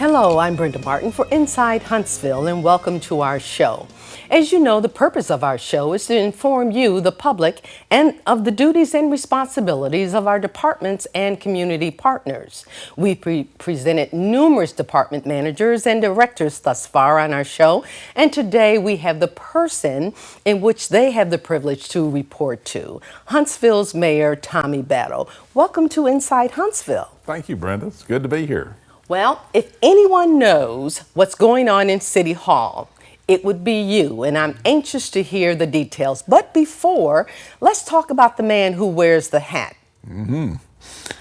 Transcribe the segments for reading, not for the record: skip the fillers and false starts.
Hello, I'm Brenda Martin for Inside Huntsville, and welcome to our show. As you know, the purpose of our show is to inform you, the public, and of the duties and responsibilities of our departments and community partners. We've presented numerous department managers and directors thus far on our show, and today we have the person in which they have the privilege to report to, Huntsville's Mayor Tommy Battle. Welcome to Inside Huntsville. Thank you, Brenda. It's good to be here. Well, if anyone knows what's going on in City Hall, it would be you, and I'm anxious to hear the details. But before, let's talk about the man who wears the hat.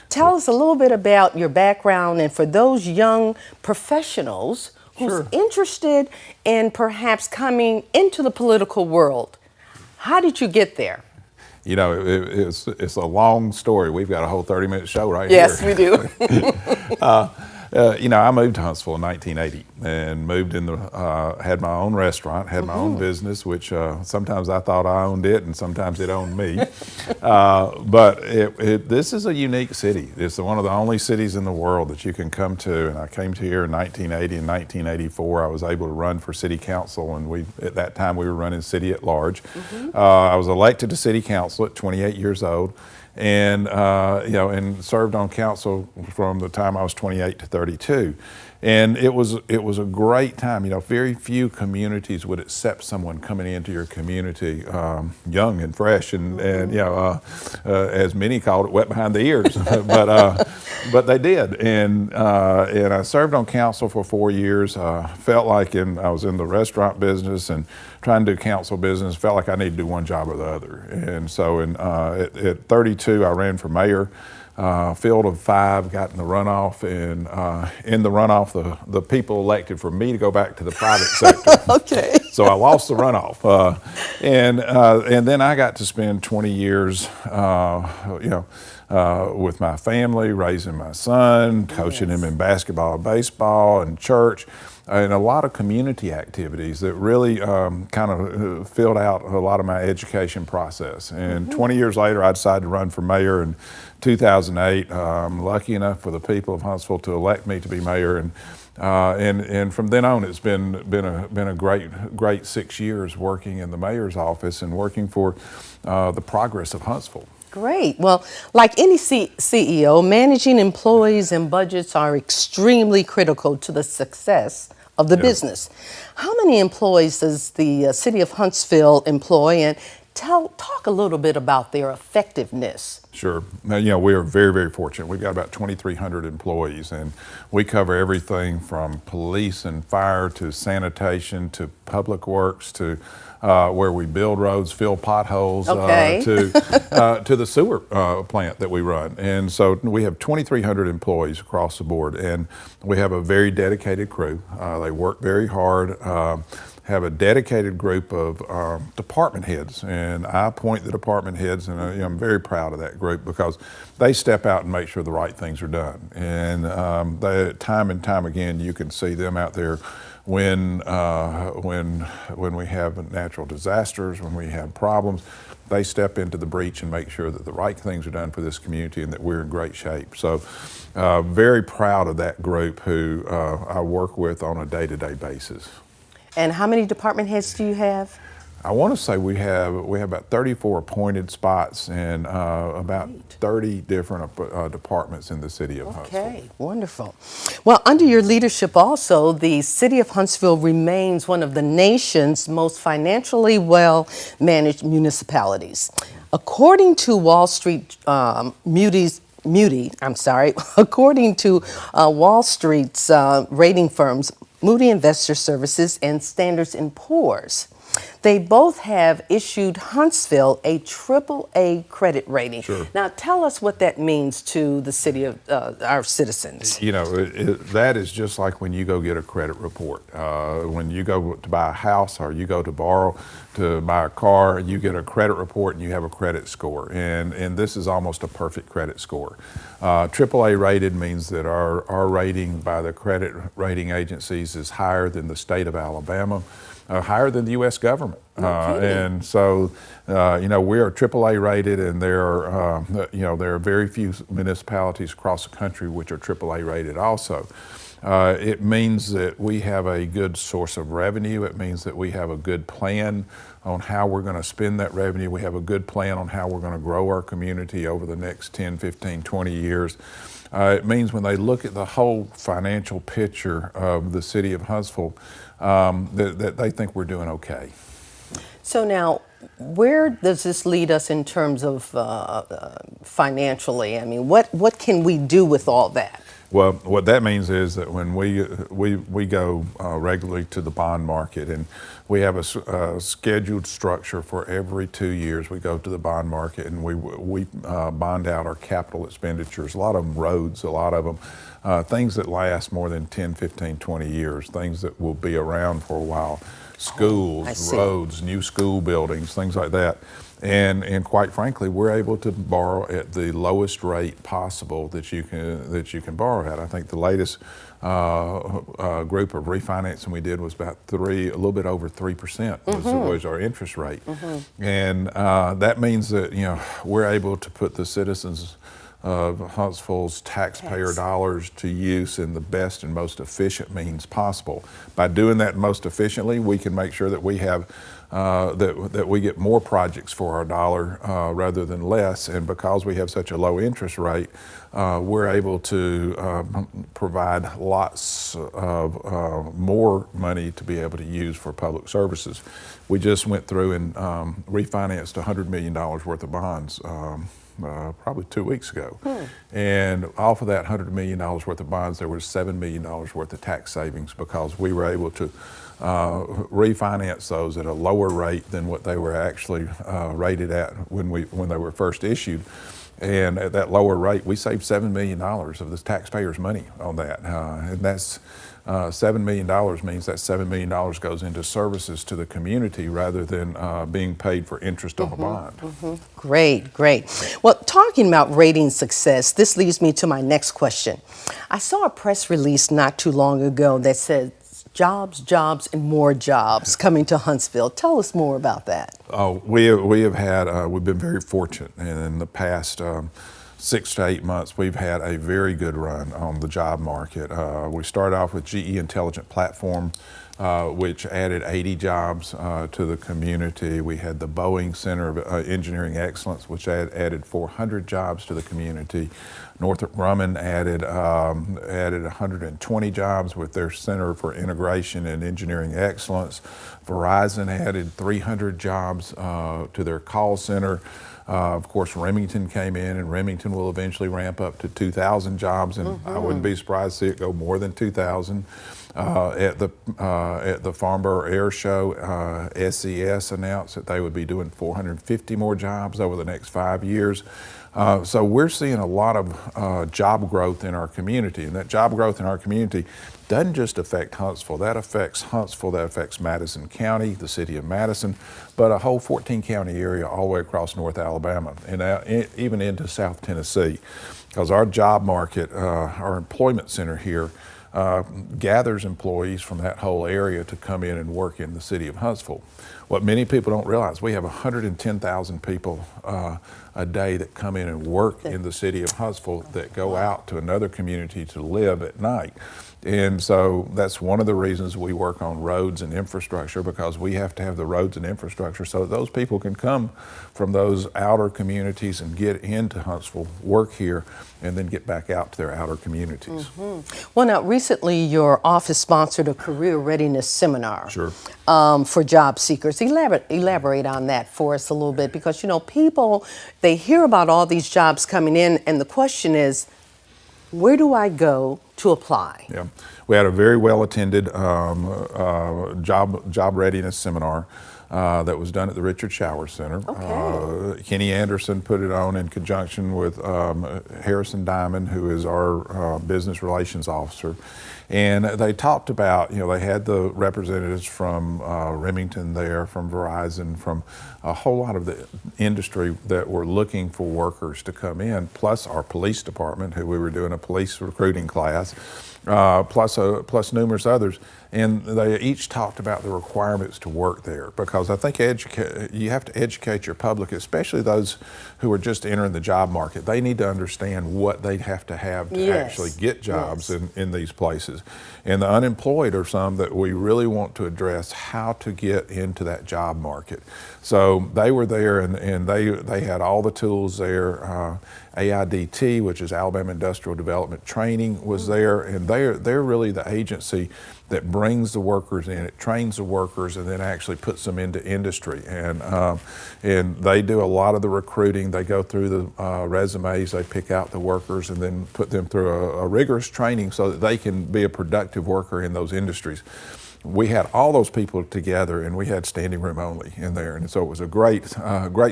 Tell us a little bit about your background, and for those young professionals who's interested in perhaps coming into the political world, how did you get there? You know, it's a long story. We've got a whole 30-minute show right Yes, here. Yes, we do. I moved to Huntsville in 1980 and moved in had my own restaurant, had my own business, which sometimes I thought I owned it and sometimes it owned me. But this is a unique city. It's one of the only cities in the world that you can come to. And I came to here in 1980 and 1984. I was able to run for city council, and at that time we were running city at large. I was elected to city council at 28 years old. And and served on council from the time I was 28 to 32, and it was a great time. You know, very few communities would accept someone coming into your community young and fresh, and as many called it, wet behind the ears, but they did. And I served on council for 4 years. Felt like I was in the restaurant business and trying to do council business. Felt like I needed to do one job or the other. And so at 32, I ran for mayor. Field of 5, got in the runoff, and in the runoff, the people elected for me to go back to the private sector. Okay. So I lost the runoff, and then I got to spend 20 years, with my family, raising my son, coaching him in basketball, baseball, and church, and a lot of community activities that really kind of filled out a lot of my education process. And 20 years later, I decided to run for mayor in 2008. I'm lucky enough for the people of Huntsville to elect me to be mayor, and from then on, it's been a great 6 years working in the mayor's office and working for the progress of Huntsville. Great. Well, like any CEO, managing employees and budgets are extremely critical to the success of the business. How many employees does the city of Huntsville employ, and talk a little bit about their effectiveness? Sure. Now, we are very, very fortunate. We've got about 2,300 employees, and we cover everything from police and fire to sanitation to public works to where we build roads, fill potholes, to the sewer plant that we run. And so we have 2,300 employees across the board, and we have a very dedicated crew. They work very hard. Have a dedicated group of department heads, and I appoint the department heads, and I'm very proud of that group because they step out and make sure the right things are done. And time and time again, you can see them out there when we have natural disasters, when we have problems. They step into the breach and make sure that the right things are done for this community and that we're in great shape. So very proud of that group who I work with on a day-to-day basis. And how many department heads do you have? I want to say we have about 34 appointed spots and about 30 different departments in the city of Huntsville. Okay, wonderful. Well, under your leadership also, the city of Huntsville remains one of the nation's most financially well-managed municipalities. According to Wall Street's rating firms, Moody Investor Services and Standard & Poor's, they both have issued Huntsville a AAA credit rating. Sure. Now, tell us what that means to the city of our citizens. You know, that is just like when you go get a credit report. When you go to buy a house or you go to borrow to buy a car, you get a credit report and you have a credit score. And this is almost a perfect credit score. AAA rated means that our rating by the credit rating agencies is higher than the state of Alabama. Higher than the U.S. government. And so, we are AAA rated, and there are very few municipalities across the country which are AAA rated also. It means that we have a good source of revenue. It means that we have a good plan on how we're going to spend that revenue. We have a good plan on how we're going to grow our community over the next 10, 15, 20 years. It means when they look at the whole financial picture of the city of Huntsville, that they think we're doing okay. So now, where does this lead us in terms of financially? I mean, what can we do with all that? Well, what that means is that when we go regularly to the bond market, and we have a scheduled structure for every 2 years. We go to the bond market and we bond out our capital expenditures. A lot of them roads, a lot of them things that last more than 10, 15, 20 years, things that will be around for a while. Schools, roads, new school buildings, things like that. And quite frankly, we're able to borrow at the lowest rate possible that you can borrow at. I think the latest group of refinancing we did was about a little bit over 3% was our interest rate, and that means that we're able to put the citizens of Huntsville's taxpayer dollars to use in the best and most efficient means possible. By doing that most efficiently, we can make sure that we have that we get more projects for our dollar rather than less. And because we have such a low interest rate, we're able to provide lots of more money to be able to use for public services. We just went through and refinanced $100 million worth of bonds probably 2 weeks ago. And off of that $100 million worth of bonds, there was $7 million worth of tax savings because we were able to refinance those at a lower rate than what they were actually rated at when they were first issued. And at that lower rate, we saved $7 million of the taxpayers' money on that. And that's $7 million means that $7 million goes into services to the community rather than being paid for interest on a bond. Great, great. Well, talking about rating success, this leads me to my next question. I saw a press release not too long ago that said jobs, jobs, and more jobs coming to Huntsville. Tell us more about that. Oh, we've been very fortunate, and in the past 6 to 8 months, we've had a very good run on the job market. We started off with GE Intelligent Platform, which added 80 jobs to the community. We had the Boeing Center of Engineering Excellence, which added 400 jobs to the community. Northrop Grumman added 120 jobs with their Center for Integration and Engineering Excellence. Verizon added 300 jobs to their call center. Of course, Remington came in, and Remington will eventually ramp up to 2,000 jobs, and I wouldn't be surprised to see it go more than 2,000. At the Farnborough Air Show, SES announced that they would be doing 450 more jobs over the next 5 years. So we're seeing a lot of job growth in our community, and that job growth in our community doesn't just affect Huntsville. That affects Huntsville, that affects Madison County, the city of Madison, but a whole 14-county area all the way across North Alabama and even into South Tennessee, because our job market, our employment center here, gathers employees from that whole area to come in and work in the city of Huntsville. What many people don't realize, we have 110,000 people a day that come in and work in the city of Huntsville that go out to another community to live at night. And so that's one of the reasons we work on roads and infrastructure, because we have to have the roads and infrastructure so that those people can come from those outer communities and get into Huntsville, work here, and then get back out to their outer communities. Well, now, recently your office sponsored a career readiness seminar. Sure. For job seekers. Elaborate on that for us a little bit, because people, they hear about all these jobs coming in, and the question is, where do I go to apply? Yeah, we had a very well attended job readiness seminar that was done at the Richard Shower Center. Okay. Kenny Anderson put it on in conjunction with Harrison Diamond, who is our business relations officer. And they talked about, they had the representatives from Remington there, from Verizon, from a whole lot of the industry that were looking for workers to come in, plus our police department, who we were doing a police recruiting class, plus numerous others. And they each talked about the requirements to work there, because I think you have to educate your public, especially those who are just entering the job market. They need to understand what they have to actually get jobs in these places. workforces. And the unemployed are some that we really want to address how to get into that job market. So they were there, and they had all the tools there. AIDT, which is Alabama Industrial Development Training, was there, and they're really the agency that brings the workers in, it trains the workers, and then actually puts them into industry. And they do a lot of the recruiting. They go through the resumes, they pick out the workers, and then put them through a rigorous training so that they can be a productive worker in those industries. We had all those people together, and we had standing room only in there, and so it was a great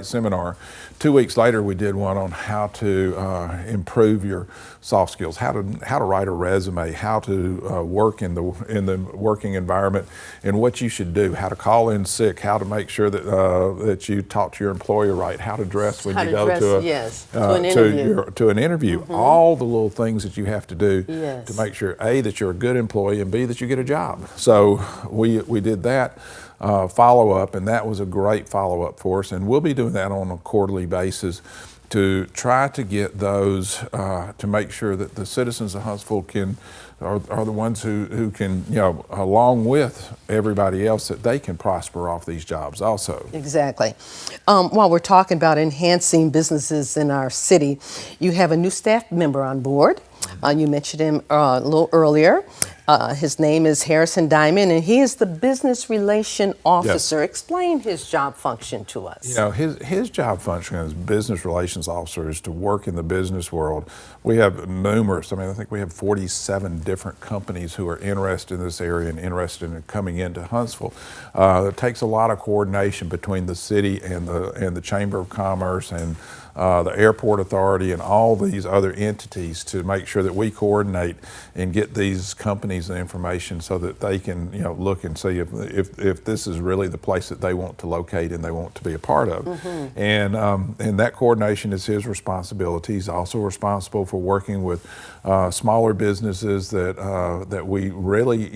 seminar. 2 weeks later, we did one on how to improve your soft skills, how to write a resume, how to work in the working environment, and what you should do, how to call in sick, how to make sure that that you talk to your employer right, how to dress when you go to an interview. All the little things that you have to do to make sure A, that you're a good employee, and B, that you get a job. So we did that follow-up, and that was a great follow-up for us, and we'll be doing that on a quarterly basis to try to get those to make sure that the citizens of Huntsville are the ones who can, along with everybody else, that they can prosper off these jobs also. Exactly. While we're talking about enhancing businesses in our city, you have a new staff member on board. You mentioned him a little earlier. His name is Harrison Diamond, and he is the Business Relation Officer. Yes. Explain his job function to us. His job function as Business Relations Officer is to work in the business world. We have numerous, I think we have 47 different companies who are interested in this area and interested in coming into Huntsville. It takes a lot of coordination between the city and the Chamber of Commerce and the Airport Authority and all these other entities to make sure that we coordinate and get these companies the information so that they can look and see if this is really the place that they want to locate and they want to be a part of. And that coordination is his responsibility. He's also responsible for working with smaller businesses that we really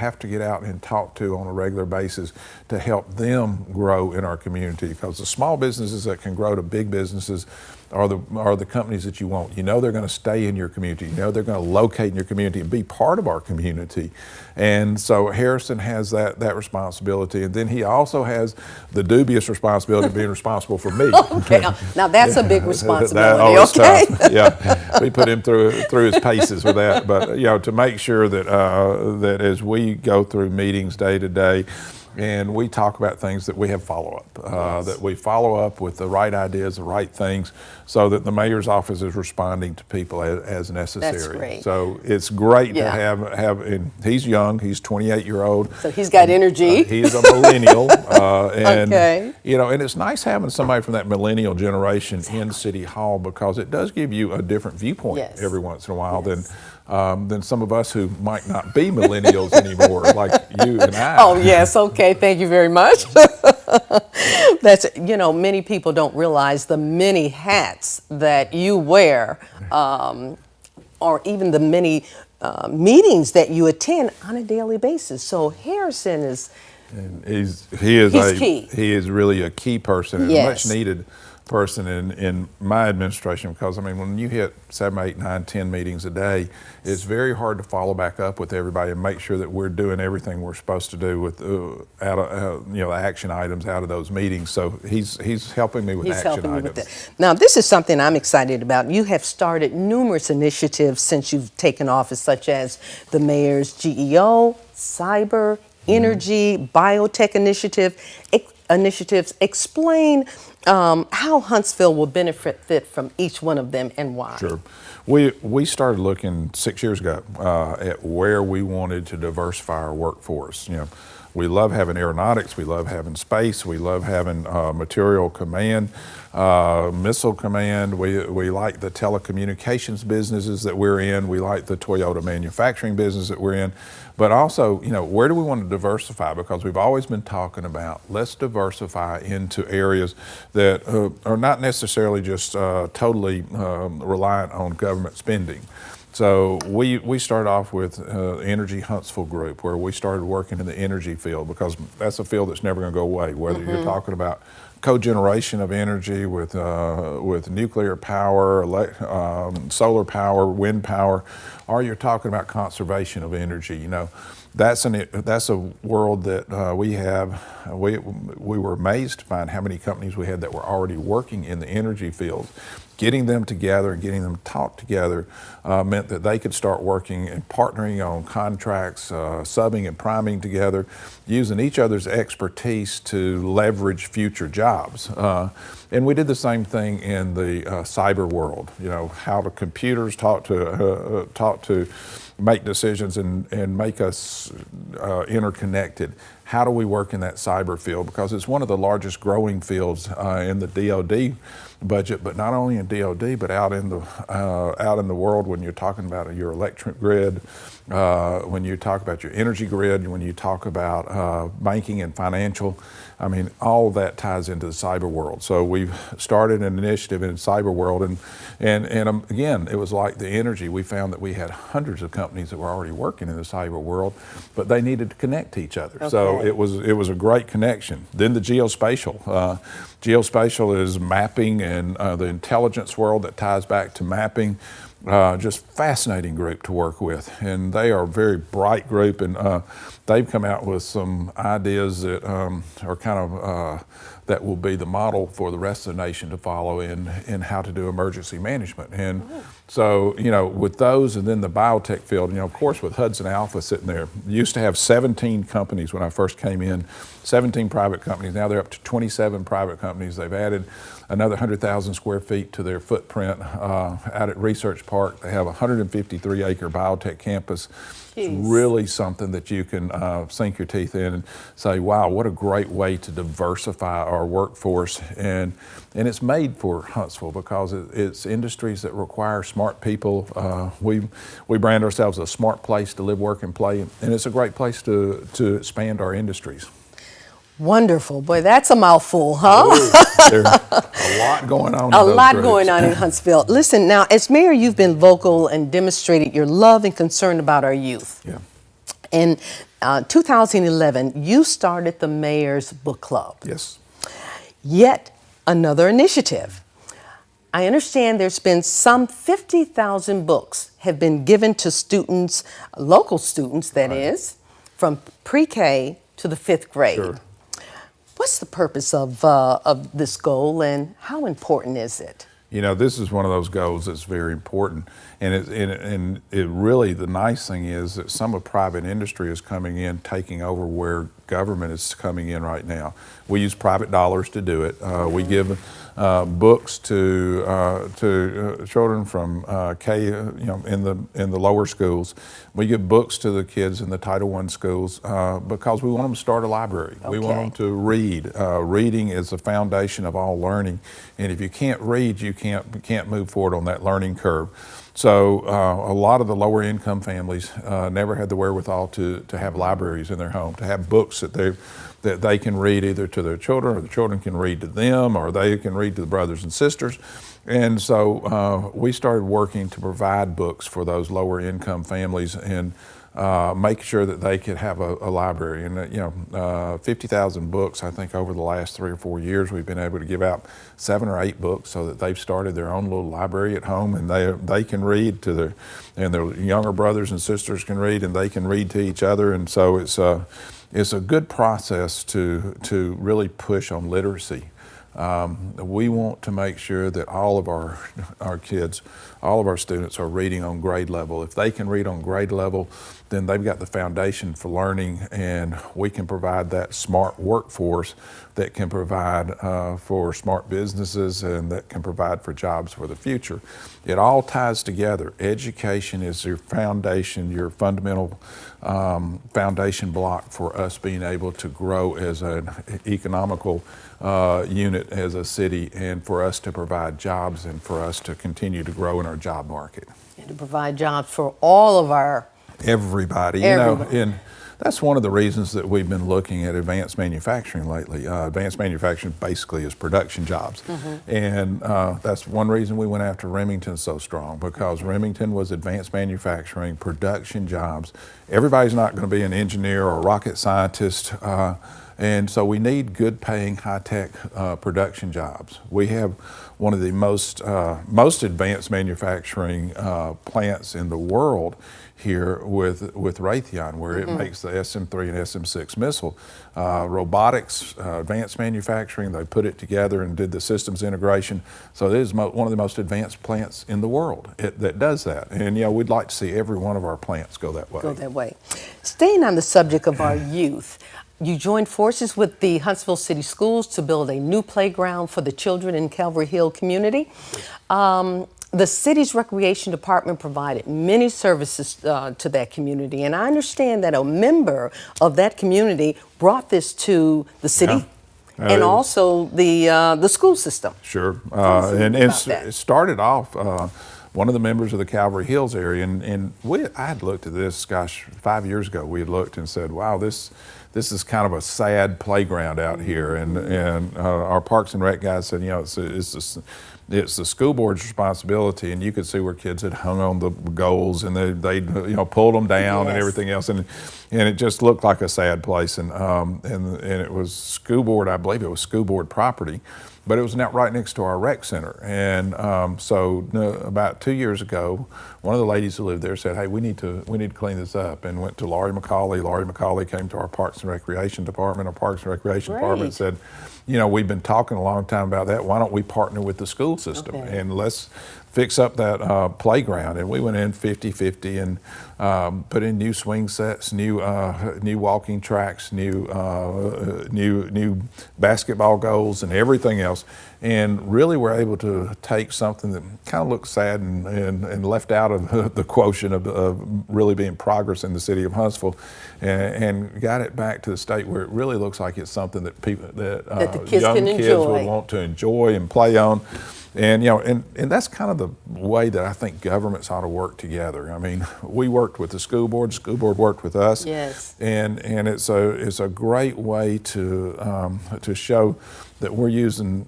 have to get out and talk to on a regular basis to help them grow in our community, because the small businesses that can grow to big businesses are the companies that you want. They're going to stay in your community. They're going to locate in your community and be part of our community. And so Harrison has that responsibility, and then he also has the dubious responsibility of being responsible for me. Okay, now that's a big responsibility. Okay, tough. Yeah, we put him through his paces with that. But to make sure that that as we go through meetings day to day, and we talk about things, that we have follow-up, that we follow up with the right ideas, the right things, so that the mayor's office is responding to people as necessary. That's great. So it's great to have, and he's young, he's 28-year-old. So he's got energy. He's a millennial. And, okay. And it's nice having somebody from that millennial generation in City Hall, because it does give you a different viewpoint every once in a while than some of us who might not be millennials anymore, like you and I. Oh, yes. Okay. Thank you very much. That's, many people don't realize the many hats that you wear, or even the many meetings that you attend on a daily basis. So Harrison is... And he is key. He is really a key person, and a much needed person in my administration, because when you hit 7, 8, 9, 10 meetings a day, it's very hard to follow back up with everybody and make sure that we're doing everything we're supposed to do with action items out of those meetings. So he's helping me with action items. Now, this is something I'm excited about. You have started numerous initiatives since you've taken office, such as the mayor's GEO, cyber, energy, biotech initiatives. Explain how Huntsville will benefit from each one of them and why. Sure. We started looking 6 years ago at where we wanted to diversify our workforce. We love having aeronautics, we love having space, we love having material command, missile command. We like the telecommunications businesses that we're in. We like the Toyota manufacturing business that we're in. But also, where do we want to diversify? Because we've always been talking about, let's diversify into areas that are not necessarily just totally reliant on government spending. So we started off with Energy Huntsville Group, where we started working in the energy field, because that's a field that's never going to go away, whether you're talking about cogeneration of energy with nuclear power, solar power, wind power, or you're talking about conservation of energy. You know, that's a world that we have. We were amazed to find how many companies we had that were already working in the energy field. Getting them together and getting them taught together meant that they could start working and partnering on contracts, subbing and priming together, using each other's expertise to leverage future jobs. And we did the same thing in the cyber world. You know, how the computers taught to make decisions and make us interconnected. How do we work in that cyber field? Because it's one of the largest growing fields in the DoD budget, but not only in DoD, but out in the world when you're talking about your electric grid, when you talk about your energy grid, when you talk about banking and financial. I mean, all of that ties into the cyber world. So we've started an initiative in the cyber world, and again, it was like the energy. We found that we had hundreds of companies that were already working in the cyber world, but they needed to connect to each other. Okay. So it was a great connection. Then the geospatial. Geospatial is mapping and the intelligence world that ties back to mapping. Just fascinating group to work with, and they are a very bright group, and they've come out with some ideas that are kind of that will be the model for the rest of the nation to follow in how to do emergency management. And so, you know, with those, and then the biotech field, you know, of course, with Hudson Alpha sitting there, used to have 17 companies when I first came in, 17 private companies. Now they're up to 27 private companies. They've added another 100,000 square feet to their footprint out at Research Park. They have a 153-acre biotech campus. Jeez. It's really something that you can sink your teeth in and say, wow, what a great way to diversify our workforce. And it's made for Huntsville because it's industries that require smart people. We brand ourselves a smart place to live, work, and play, and it's a great place to expand our industries. Wonderful. Boy, that's a mouthful, huh? There's a lot going on. A lot going on in Huntsville. Listen, now, as mayor, you've been vocal and demonstrated your love and concern about our youth. Yeah. In 2011, you started the Mayor's Book Club. Yes. Yet another initiative. I understand there's been some 50,000 books have been given to students, local students, that is, from pre-K to the 5th grade. Sure. What's the purpose of this goal, and how important is it? You know, this is one of those goals that's very important, and it really, the nice thing is that some of private industry is coming in, taking over where government is coming in right now. We use private dollars to do it. We give books to children from K, you know, in the lower schools. We give books to the kids in the Title I schools because we want them to start a library. Okay. We want them to read. Reading is the foundation of all learning, and if you can't read, you can't move forward on that learning curve. So a lot of the lower income families never had the wherewithal to have libraries in their home, to have books that they can read either to their children, or the children can read to them, or they can read to the brothers and sisters. And so we started working to provide books for those lower income families and make sure that they could have a library. And, 50,000 books, I think over the last 3 or 4 years, we've been able to give out 7 or 8 books so that they've started their own little library at home, and they can read to their younger brothers and sisters can read, and they can read to each other. And so it's a good process to really push on literacy. We want to make sure that all of our kids, all of our students are reading on grade level. If they can read on grade level, then they've got the foundation for learning, and we can provide that smart workforce that can provide for smart businesses and that can provide for jobs for the future. It all ties together. Education is your foundation, your fundamental foundation block for us being able to grow as an economical unit as a city, and for us to provide jobs and for us to continue to grow in our job market. And to provide jobs for all of our... Everybody. You know, and that's one of the reasons that we've been looking at advanced manufacturing lately. Advanced manufacturing basically is production jobs. Mm-hmm. And that's one reason we went after Remington so strong, because Remington was advanced manufacturing, production jobs. Everybody's not going to be an engineer or a rocket scientist. And so we need good paying, high tech production jobs. We have one of the most advanced manufacturing plants in the world here with Raytheon, where it makes the SM-3 and SM-6 missile. Robotics, advanced manufacturing, they put it together and did the systems integration. So it is one of the most advanced plants in the world that does that. And we'd like to see every one of our plants go that way. Staying on the subject of our youth, you joined forces with the Huntsville City Schools to build a new playground for the children in Calvary Hill community. The city's recreation department provided many services to that community, and I understand that a member of that community brought this to the city and also the school system. Sure, and it started off. One of the members of the Calvary Hills area, and I had looked at this, 5 years ago. We had looked and said, "Wow, this is kind of a sad playground out here." And our Parks and Rec guys said, it's the school board's responsibility, and you could see where kids had hung on the goals and they pulled them down and everything else, and it just looked like a sad place. And it was school board, I believe it was school board property, but it was right next to our rec center. And so about 2 years ago, one of the ladies who lived there said, "Hey, we need to clean this up," and went to Laurie McCauley. Laurie McCauley came to our Parks and Recreation department. Our Parks and Recreation department said, we've been talking a long time about that. Why don't we partner with the school system and let's fix up that playground? And we went in 50-50 and put in new swing sets, new walking tracks, new basketball goals, and everything else. And really, we're able to take something that kind of looks sad and left out of the quotient of really being progress in the city of Huntsville, and got it back to the state where it really looks like it's something that the kids young can kids enjoy. would want to enjoy and play on. And and that's kind of the way that I think governments ought to work together. I mean, we worked with the school board worked with us. Yes. And it's a great way to show that we're using,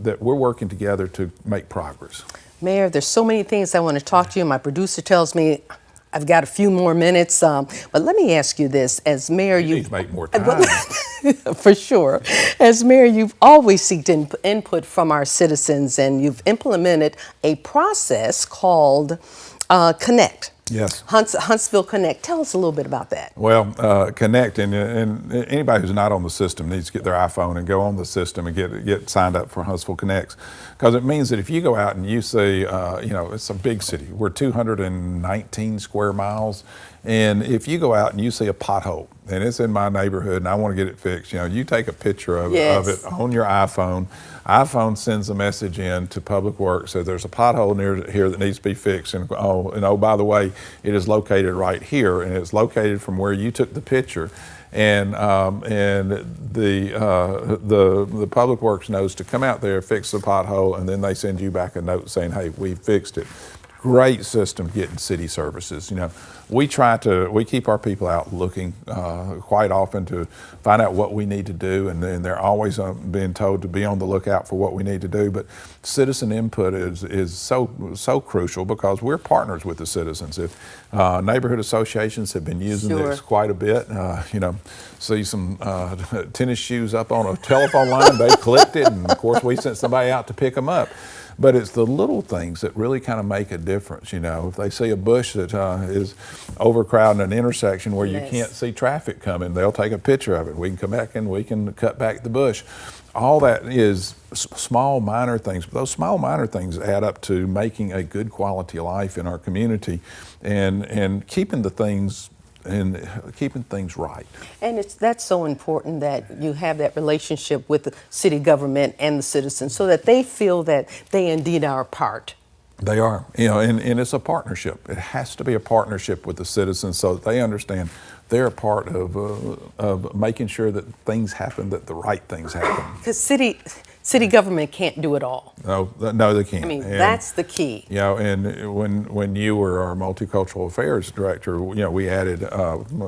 that we're working together to make progress. Mayor, there's so many things I want to talk to you. My producer tells me I've got a few more minutes, but let me ask you this. As mayor, you need to make more time. For sure. As mayor, you've always sought input from our citizens, and you've implemented a process called Connect. Yes. Huntsville Connect. Tell us a little bit about that. Well, Connect, and anybody who's not on the system needs to get their iPhone and go on the system and get signed up for Huntsville Connects, because it means that if you go out and you see, it's a big city. We're 219 square miles, and if you go out and you see a pothole and it's in my neighborhood and I want to get it fixed, you take a picture of it on your iPhone. iPhone sends a message in to Public Works, says there's a pothole near here that needs to be fixed, and by the way, it is located right here, and it's located from where you took the picture, and the Public Works knows to come out there, fix the pothole, and then they send you back a note saying, "Hey, we fixed it." Great system getting city services. We keep our people out looking quite often to find out what we need to do, and then they're always being told to be on the lookout for what we need to do. But citizen input is so crucial, because we're partners with the citizens. If neighborhood associations have been using this quite a bit, see some tennis shoes up on a telephone line, they clicked it, and of course we sent somebody out to pick them up. But it's the little things that really kind of make a difference. If they see a bush that is overcrowding an intersection where you can't see traffic coming, they'll take a picture of it. We can come back and we can cut back the bush. All that is small, minor things, but those small, minor things add up to making a good quality of life in our community, and keeping things right. And that's so important that you have that relationship with the city government and the citizens, so that they feel that they indeed are a part. They are, and it's a partnership. It has to be a partnership with the citizens, so that they understand they're a part of making sure that things happen, that the right things happen. Because City government can't do it all. No, they can't. I mean, that's the key. You know, and when you were our multicultural affairs director, you know, we added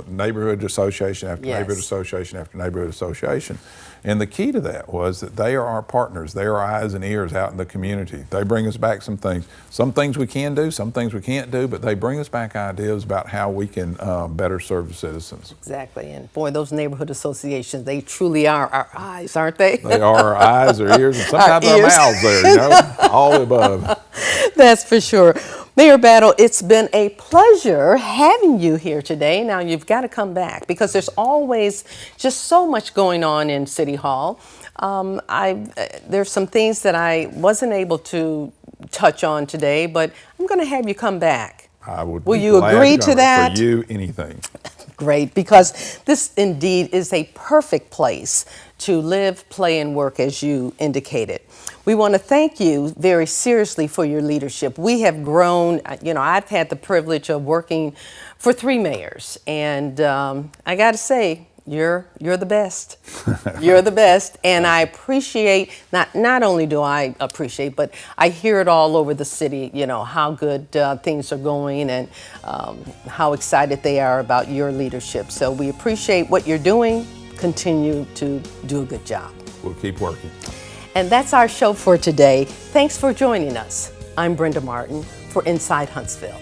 neighborhood association after neighborhood association after neighborhood association. And the key to that was that they are our partners. They are our eyes and ears out in the community. They bring us back some things. Some things we can do, some things we can't do, but they bring us back ideas about how we can better serve the citizens. Exactly. And boy, those neighborhood associations, they truly are our eyes, aren't they? They are our eyes, our ears, and sometimes our mouths there, you know, all the above. That's for sure. Mayor Battle, it's been a pleasure having you here today. Now, you've got to come back because there's always just so much going on in City Hall. There's some things that I wasn't able to touch on today, but I'm going to have you come back. I would. Will you agree to that? For you, anything. Great, because this indeed is a perfect place to live, play, and work, as you indicated. We want to thank you very seriously for your leadership. We have grown. You know, I've had the privilege of working for 3 mayors, and I got to say, you're the best. You're the best, and I appreciate, not only do I appreciate, but I hear it all over the city, you know, how good things are going and how excited they are about your leadership. So we appreciate what you're doing. Continue to do a good job. We'll keep working. And that's our show for today. Thanks for joining us. I'm Brenda Martin for Inside Huntsville.